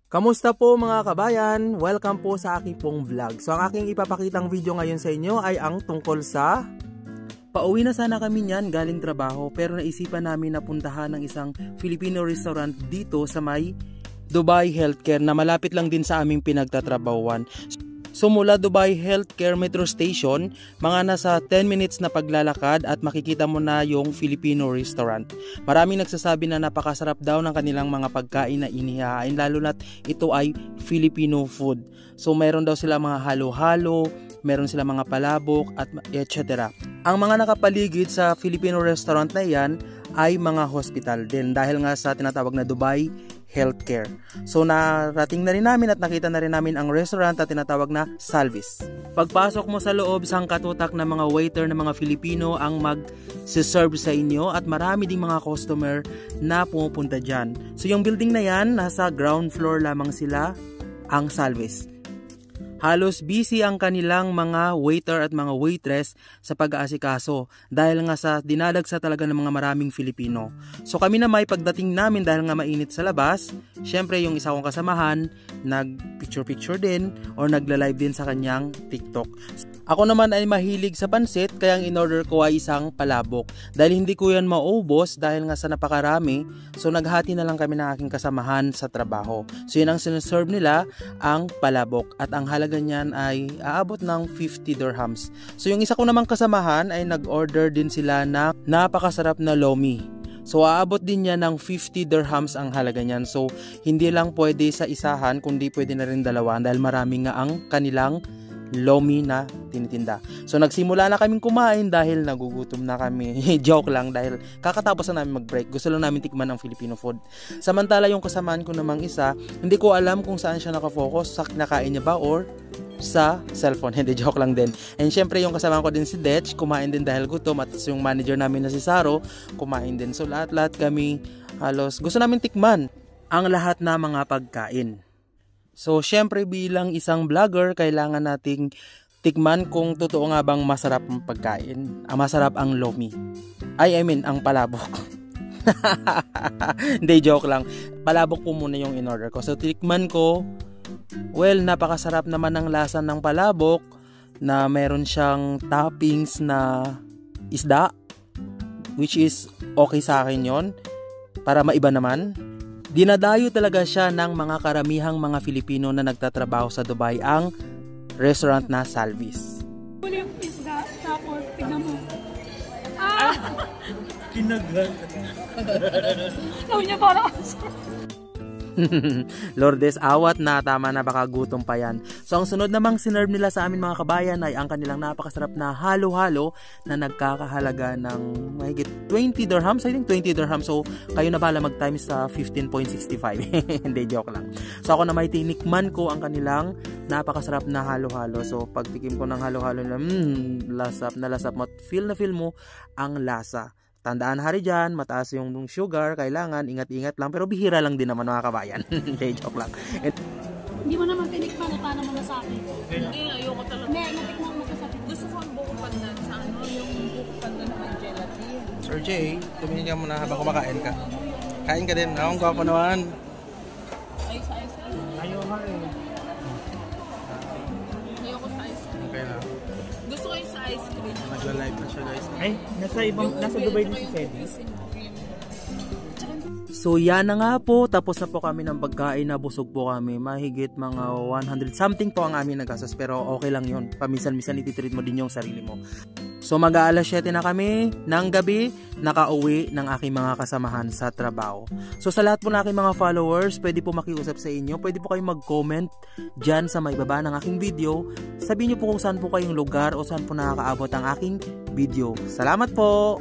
Kamusta po mga kabayan? Welcome po sa aking pong vlog. So ang aking ipapakitang video ngayon sa inyo ay ang tungkol sa pauwi na sana kami niyan galing trabaho, pero naisipan namin na puntahan ng isang Filipino restaurant dito sa may Dubai Healthcare na malapit lang din sa aming pinagtatrabahuan. So mula Dubai Healthcare Metro Station, mga nasa 10 minutes na paglalakad at makikita mo na yung Filipino restaurant. Maraming nagsasabi na napakasarap daw ng kanilang mga pagkain na inihahain, lalo na't ito ay Filipino food. So mayroon daw sila mga halo-halo, meron sila mga palabok at etc. Ang mga nakapaligid sa Filipino restaurant na yan ay mga hospital din dahil nga sa tinatawag na Dubai Healthcare. So narating na rin namin at nakita na rin namin ang restaurant na tinatawag na Salvis. Pagpasok mo sa loob, sang katutak na mga waiter na mga Filipino ang mag-serve sa inyo at marami ding mga customer na pumupunta dyan. So yung building na yan, nasa ground floor lamang sila, ang Salvis. Halos busy ang kanilang mga waiter at mga waitress sa pag-aasikaso dahil nga sa dinadagsa talaga ng mga maraming Filipino. So kami na may pagdating namin dahil nga mainit sa labas, syempre yung isa kong kasamahan nag-picture din or nagla-live din sa kanyang TikTok. Ako naman ay mahilig sa pansit kaya ang in-order ko ay isang palabok. Dahil hindi ko yan maubos dahil nga sa napakarami, so naghati na lang kami ng aking kasamahan sa trabaho. So yun ang sinaserve nila, ang palabok. At ang halaga niyan ay aabot ng 50 dirhams. So yung isa ko namang kasamahan ay nag-order din sila na napakasarap na lomi. So aabot din niya ng 50 dirhams ang halaga niyan. So hindi lang pwede sa isahan kundi pwede na rin dalawa dahil marami nga ang kanilang lomi na tinitinda. So nagsimula na kaming kumain dahil nagugutom na kami. Joke lang dahil kakatapos na namin mag-break. Gusto lang namin tikman ng Filipino food. Samantala yung kasamaan ko namang isa, hindi ko alam kung saan siya nakafocus, sa kinakain niya ba or sa cellphone. Hindi, joke lang din. And syempre yung kasama ko din si Detch, kumain din dahil gutom, at yung manager namin na si Saro, kumain din. So lahat kami halos gusto namin tikman ang lahat na mga pagkain. So, syempre bilang isang vlogger, kailangan nating tikman kung totoo nga bang masarap ang pagkain. Masarap ang lomi. I mean, ang palabok. Hindi, joke lang. Palabok po muna yung in-order ko. So, tikman ko. Well, napakasarap naman ang lasa ng palabok na meron siyang toppings na isda. Which is okay sa akin yon para maiba naman. Dinadayo talaga siya ng mga karamihang mga Filipino na nagtatrabaho sa Dubai ang restaurant na Salvis. Huli yung isda, tapos tignan mo. Kinaghan. Sabi niya parang Lourdes, awat na, tama na, baka gutom pa yan. So ang sunod namang sinerve nila sa amin mga kabayan ay ang kanilang napakasarap na halo-halo na nagkakahalaga ng mahigit 20 dirhams. I think 20 dirhams. So kayo na bala mag-times sa 15.65. Hindi, joke lang. So ako na may tinikman ko ang kanilang napakasarap na halo-halo. So pagtikim ko ng halo-halo na lasap na lasap mo, feel na feel mo ang lasa. Tandaan hari dyan, mataas yung sugar, kailangan ingat-ingat lang, pero bihira lang din naman mga kabayan. Hindi, joke lang. hindi mo naman tinikman, utana mo na sa akin. Hindi, ayoko talaga. Hindi, natikman mo sa akin. Gusto ko ang buko pandan sa ano, yung buko pandan na gelatin. Sir Jay, tumingin ka muna habang kumakain ka. Kain ka din, akong gwapo naman. Ay, sa ice cream. Ayaw nga eh. Ayoko sa ice cream. Okay na. Gusto ko yung sa ice cream. Nagla-live na siya guys. Ay, nasa Dubai din si Sedis. So yan na nga po, tapos na po kami ng pagkain, na busog po kami. Mahigit mga 100 something po ang aming nagastos, pero okay lang yun. Paminsan-minsan ititreat mo din yung sarili mo. So mag-aalas 7 na kami ng gabi, nakauwi ng aking mga kasamahan sa trabaho. So sa lahat po ng aking mga followers, pwede po makiusap sa inyo, pwede po kayong mag-comment dyan sa may baba ng aking video. Sabihin nyo po kung saan po kayong lugar o saan po nakakaabot ang aking video. Salamat po!